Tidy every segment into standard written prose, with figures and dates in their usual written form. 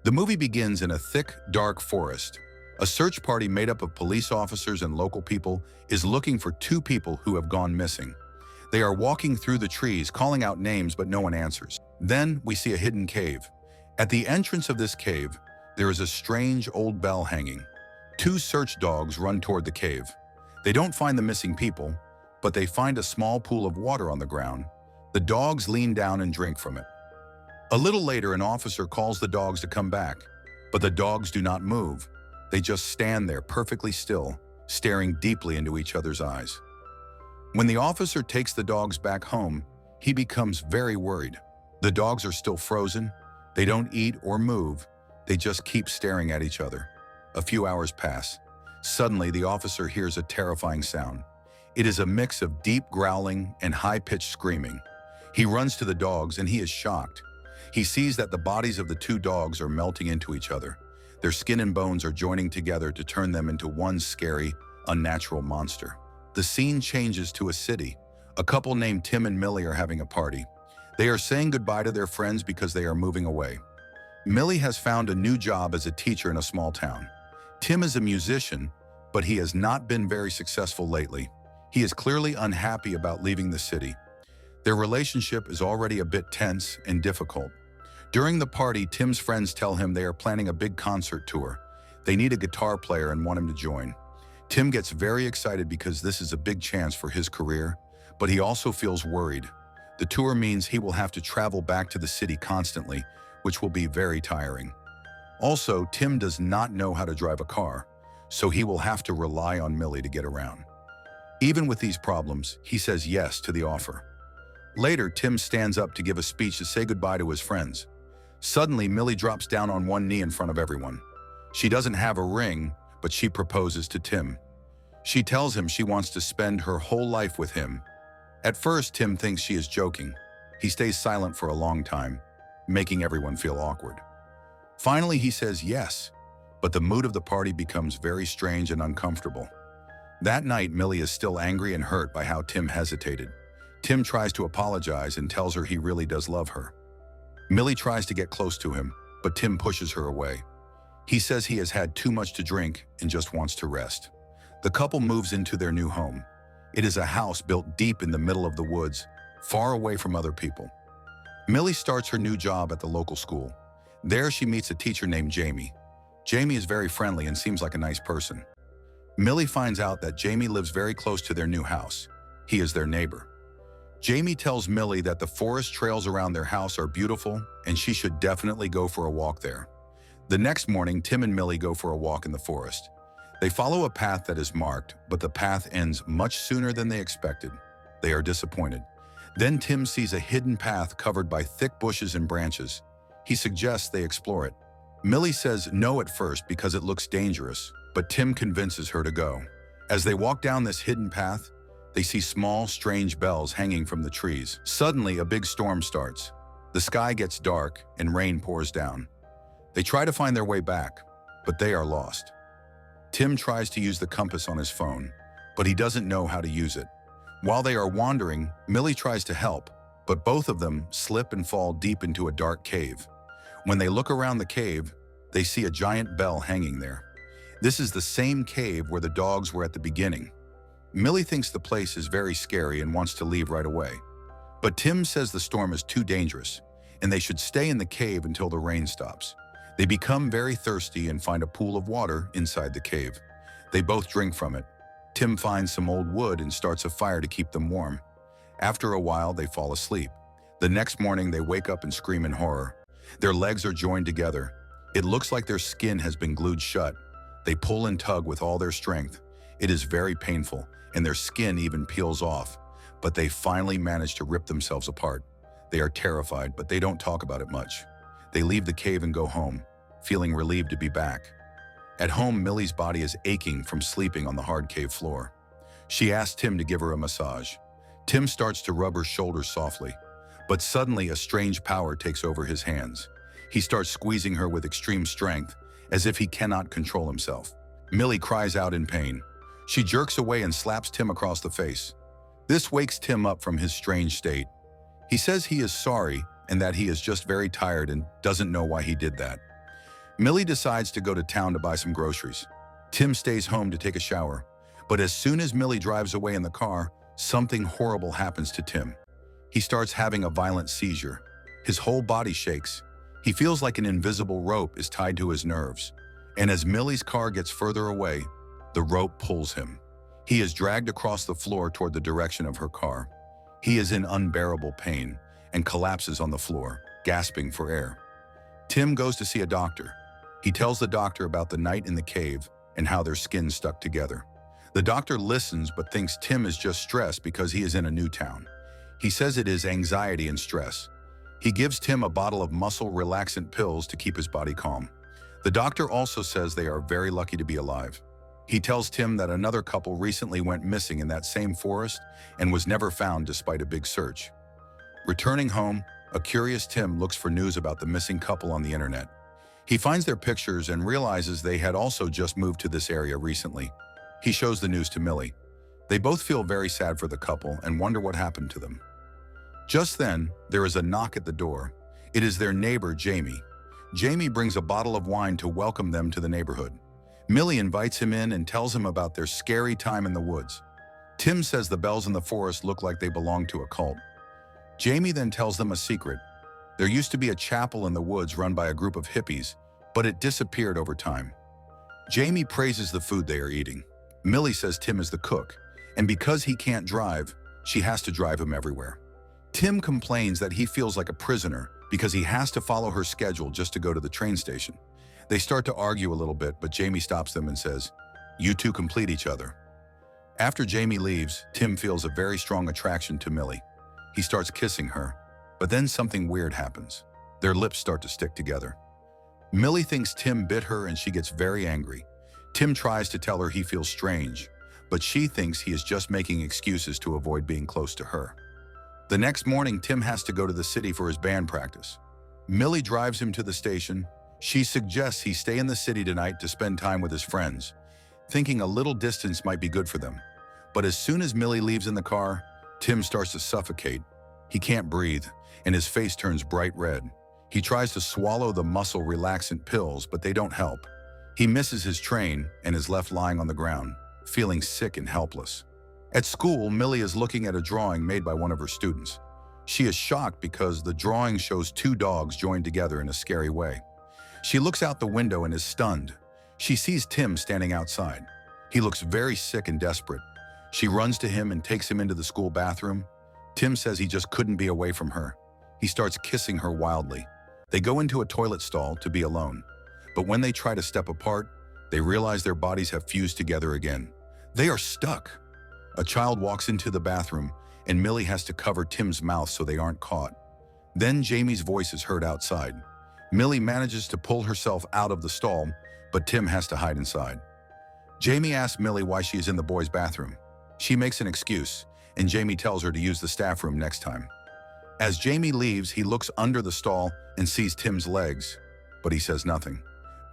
The movie begins in a thick, dark forest. A search party made up of police officers and local people is looking for two people who have gone missing. They are walking through the trees, calling out names, but no one answers. Then we see a hidden cave. At the entrance of this cave, there is a strange old bell hanging. Two search dogs run toward the cave. They don't find the missing people, but they find a small pool of water on the ground. The dogs lean down and drink from it. A little later, an officer calls the dogs to come back, but the dogs do not move. They just stand there perfectly still, staring deeply into each other's eyes. When the officer takes the dogs back home, he becomes very worried. The dogs are still frozen. They don't eat or move. They just keep staring at each other. A few hours pass. Suddenly, the officer hears a terrifying sound. It is a mix of deep growling and high-pitched screaming. He runs to the dogs and he is shocked. He sees that the bodies of the two dogs are melting into each other. Their skin and bones are joining together to turn them into one scary, unnatural monster. The scene changes to a city. A couple named Tim and Millie are having a party. They are saying goodbye to their friends because they are moving away. Millie has found a new job as a teacher in a small town. Tim is a musician, but he has not been very successful lately. He is clearly unhappy about leaving the city. Their relationship is already a bit tense and difficult. During the party, Tim's friends tell him they are planning a big concert tour. They need a guitar player and want him to join. Tim gets very excited because this is a big chance for his career, but he also feels worried. The tour means he will have to travel back to the city constantly, which will be very tiring. Also, Tim does not know how to drive a car, so he will have to rely on Millie to get around. Even with these problems, he says yes to the offer. Later, Tim stands up to give a speech to say goodbye to his friends. Suddenly, Millie drops down on one knee in front of everyone. She doesn't have a ring, but she proposes to Tim. She tells him she wants to spend her whole life with him. At first, Tim thinks she is joking. He stays silent for a long time, making everyone feel awkward. Finally, he says yes, but the mood of the party becomes very strange and uncomfortable. That night, Millie is still angry and hurt by how Tim hesitated. Tim tries to apologize and tells her he really does love her. Millie tries to get close to him, but Tim pushes her away. He says he has had too much to drink and just wants to rest. The couple moves into their new home. It is a house built deep in the middle of the woods, far away from other people. Millie starts her new job at the local school. There she meets a teacher named Jamie. Jamie is very friendly and seems like a nice person. Millie finds out that Jamie lives very close to their new house. He is their neighbor. Jamie tells Millie that the forest trails around their house are beautiful and she should definitely go for a walk there. The next morning, Tim and Millie go for a walk in the forest. They follow a path that is marked, but the path ends much sooner than they expected. They are disappointed. Then Tim sees a hidden path covered by thick bushes and branches. He suggests they explore it. Millie says no at first because it looks dangerous, but Tim convinces her to go. As they walk down this hidden path, they see small, strange bells hanging from the trees. Suddenly, a big storm starts. The sky gets dark and rain pours down. They try to find their way back, but they are lost. Tim tries to use the compass on his phone, but he doesn't know how to use it. While they are wandering, Millie tries to help, but both of them slip and fall deep into a dark cave. When they look around the cave, they see a giant bell hanging there. This is the same cave where the dogs were at the beginning. Millie thinks the place is very scary and wants to leave right away. But Tim says the storm is too dangerous, and they should stay in the cave until the rain stops. They become very thirsty and find a pool of water inside the cave. They both drink from it. Tim finds some old wood and starts a fire to keep them warm. After a while, they fall asleep. The next morning, they wake up and scream in horror. Their legs are joined together. It looks like their skin has been glued shut. They pull and tug with all their strength. It is very painful, and their skin even peels off. But they finally manage to rip themselves apart. They are terrified, but they don't talk about it much. They leave the cave and go home, feeling relieved to be back. At home, Millie's body is aching from sleeping on the hard cave floor. She asks Tim to give her a massage. Tim starts to rub her shoulders softly, but suddenly a strange power takes over his hands. He starts squeezing her with extreme strength, as if he cannot control himself. Millie cries out in pain. She jerks away and slaps Tim across the face. This wakes Tim up from his strange state. He says he is sorry and that he is just very tired and doesn't know why he did that. Millie decides to go to town to buy some groceries. Tim stays home to take a shower, but as soon as Millie drives away in the car, something horrible happens to Tim. He starts having a violent seizure. His whole body shakes. He feels like an invisible rope is tied to his nerves. And as Millie's car gets further away, the rope pulls him. He is dragged across the floor toward the direction of her car. He is in unbearable pain and collapses on the floor, gasping for air. Tim goes to see a doctor. He tells the doctor about the night in the cave and how their skin stuck together. The doctor listens but thinks Tim is just stressed because he is in a new town. He says it is anxiety and stress. He gives Tim a bottle of muscle relaxant pills to keep his body calm. The doctor also says they are very lucky to be alive. He tells Tim that another couple recently went missing in that same forest and was never found despite a big search. Returning home, a curious Tim looks for news about the missing couple on the internet. He finds their pictures and realizes they had also just moved to this area recently. He shows the news to Millie. They both feel very sad for the couple and wonder what happened to them. Just then, there is a knock at the door. It is their neighbor, Jamie. Jamie brings a bottle of wine to welcome them to the neighborhood. Millie invites him in and tells him about their scary time in the woods. Tim says the bells in the forest look like they belong to a cult. Jamie then tells them a secret. There used to be a chapel in the woods run by a group of hippies, but it disappeared over time. Jamie praises the food they are eating. Millie says Tim is the cook, and because he can't drive, she has to drive him everywhere. Tim complains that he feels like a prisoner because he has to follow her schedule just to go to the train station. They start to argue a little bit, but Jamie stops them and says, "You two complete each other." After Jamie leaves, Tim feels a very strong attraction to Millie. He starts kissing her, but then something weird happens. Their lips start to stick together. Millie thinks Tim bit her and she gets very angry. Tim tries to tell her he feels strange, but she thinks he is just making excuses to avoid being close to her. The next morning, Tim has to go to the city for his band practice. Millie drives him to the station. She suggests he stay in the city tonight to spend time with his friends, thinking a little distance might be good for them. But as soon as Millie leaves in the car, Tim starts to suffocate. He can't breathe, and his face turns bright red. He tries to swallow the muscle relaxant pills, but they don't help. He misses his train and is left lying on the ground, feeling sick and helpless. At school, Millie is looking at a drawing made by one of her students. She is shocked because the drawing shows two dogs joined together in a scary way. She looks out the window and is stunned. She sees Tim standing outside. He looks very sick and desperate. She runs to him and takes him into the school bathroom. Tim says he just couldn't be away from her. He starts kissing her wildly. They go into a toilet stall to be alone. But when they try to step apart, they realize their bodies have fused together again. They are stuck. A child walks into the bathroom, and Millie has to cover Tim's mouth so they aren't caught. Then Jamie's voice is heard outside. Millie manages to pull herself out of the stall, but Tim has to hide inside. Jamie asks Millie why she is in the boys' bathroom. She makes an excuse, and Jamie tells her to use the staff room next time. As Jamie leaves, he looks under the stall and sees Tim's legs, but he says nothing.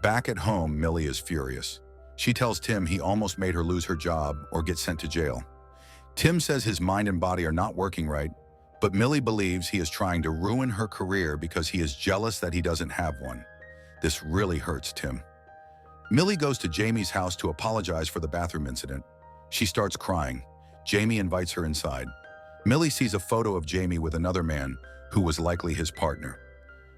Back at home, Millie is furious. She tells Tim he almost made her lose her job or get sent to jail. Tim says his mind and body are not working right, but Millie believes he is trying to ruin her career because he is jealous that he doesn't have one. This really hurts Tim. Millie goes to Jamie's house to apologize for the bathroom incident. She starts crying. Jamie invites her inside. Millie sees a photo of Jamie with another man who was likely his partner.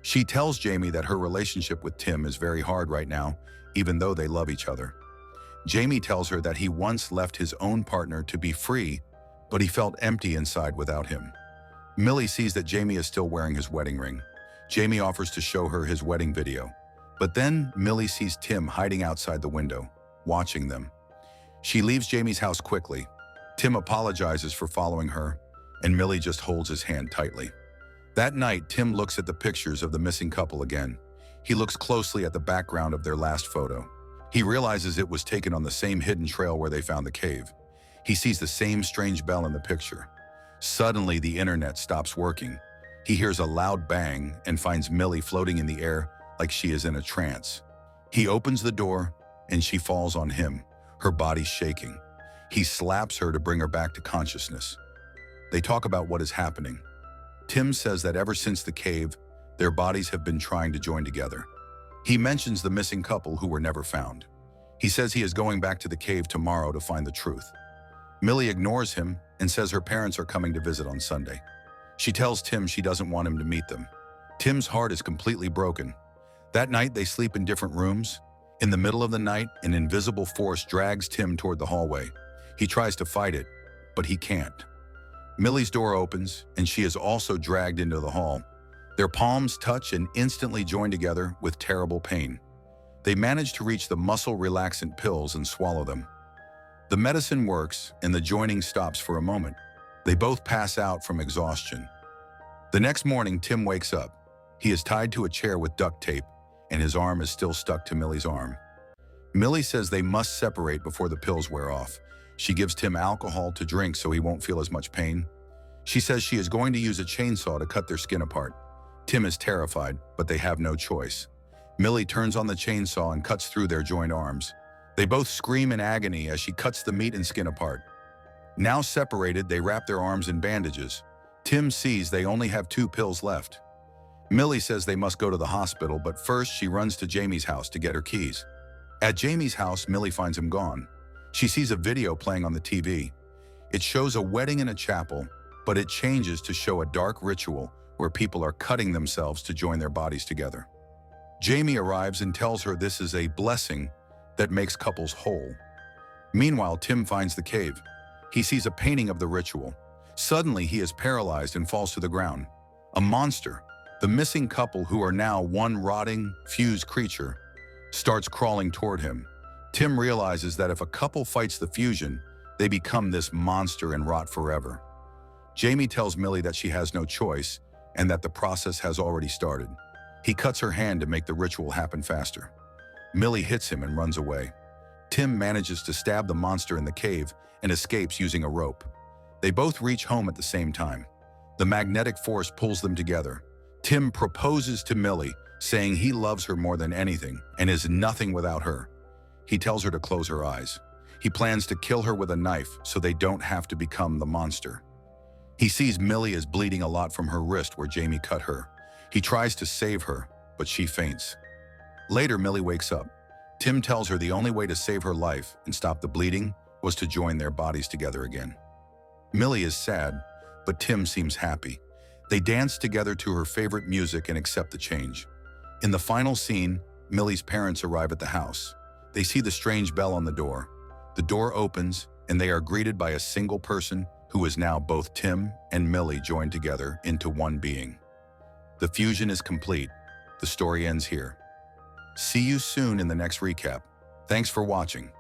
She tells Jamie that her relationship with Tim is very hard right now, even though they love each other. Jamie tells her that he once left his own partner to be free, but he felt empty inside without him. Millie sees that Jamie is still wearing his wedding ring. Jamie offers to show her his wedding video. But then Millie sees Tim hiding outside the window, watching them. She leaves Jamie's house quickly. Tim apologizes for following her, and Millie just holds his hand tightly. That night, Tim looks at the pictures of the missing couple again. He looks closely at the background of their last photo. He realizes it was taken on the same hidden trail where they found the cave. He sees the same strange bell in the picture. Suddenly, the internet stops working. He hears a loud bang and finds Millie floating in the air like she is in a trance. He opens the door, and she falls on him, her body shaking. He slaps her to bring her back to consciousness. They talk about what is happening. Tim says that ever since the cave, their bodies have been trying to join together. He mentions the missing couple who were never found. He says he is going back to the cave tomorrow to find the truth. Millie ignores him and says her parents are coming to visit on Sunday. She tells Tim she doesn't want him to meet them. Tim's heart is completely broken. That night, they sleep in different rooms. In the middle of the night, an invisible force drags Tim toward the hallway. He tries to fight it, but he can't. Millie's door opens, and she is also dragged into the hall. Their palms touch and instantly join together with terrible pain. They manage to reach the muscle relaxant pills and swallow them. The medicine works, and the joining stops for a moment. They both pass out from exhaustion. The next morning, Tim wakes up. He is tied to a chair with duct tape, and his arm is still stuck to Millie's arm. Millie says they must separate before the pills wear off. She gives Tim alcohol to drink so he won't feel as much pain. She says she is going to use a chainsaw to cut their skin apart. Tim is terrified, but they have no choice. Millie turns on the chainsaw and cuts through their joined arms. They both scream in agony as she cuts the meat and skin apart. Now separated, they wrap their arms in bandages. Tim sees they only have 2 pills left. Millie says they must go to the hospital, but first she runs to Jamie's house to get her keys. At Jamie's house, Millie finds him gone. She sees a video playing on the TV. It shows a wedding in a chapel, but it changes to show a dark ritual where people are cutting themselves to join their bodies together. Jamie arrives and tells her this is a blessing that makes couples whole. Meanwhile, Tim finds the cave. He sees a painting of the ritual. Suddenly, he is paralyzed and falls to the ground. A monster, the missing couple who are now one rotting, fused creature, starts crawling toward him. Tim realizes that if a couple fights the fusion, they become this monster and rot forever. Jamie tells Millie that she has no choice and that the process has already started. He cuts her hand to make the ritual happen faster. Millie hits him and runs away. Tim manages to stab the monster in the cave and escapes using a rope. They both reach home at the same time. The magnetic force pulls them together. Tim proposes to Millie, saying he loves her more than anything and is nothing without her. He tells her to close her eyes. He plans to kill her with a knife so they don't have to become the monster. He sees Millie is bleeding a lot from her wrist where Jamie cut her. He tries to save her, but she faints. Later, Millie wakes up. Tim tells her the only way to save her life and stop the bleeding was to join their bodies together again. Millie is sad, but Tim seems happy. They dance together to her favorite music and accept the change. In the final scene, Millie's parents arrive at the house. They see the strange bell on the door. The door opens, and they are greeted by a single person who is now both Tim and Millie joined together into one being. The fusion is complete. The story ends here. See you soon in the next recap. Thanks for watching.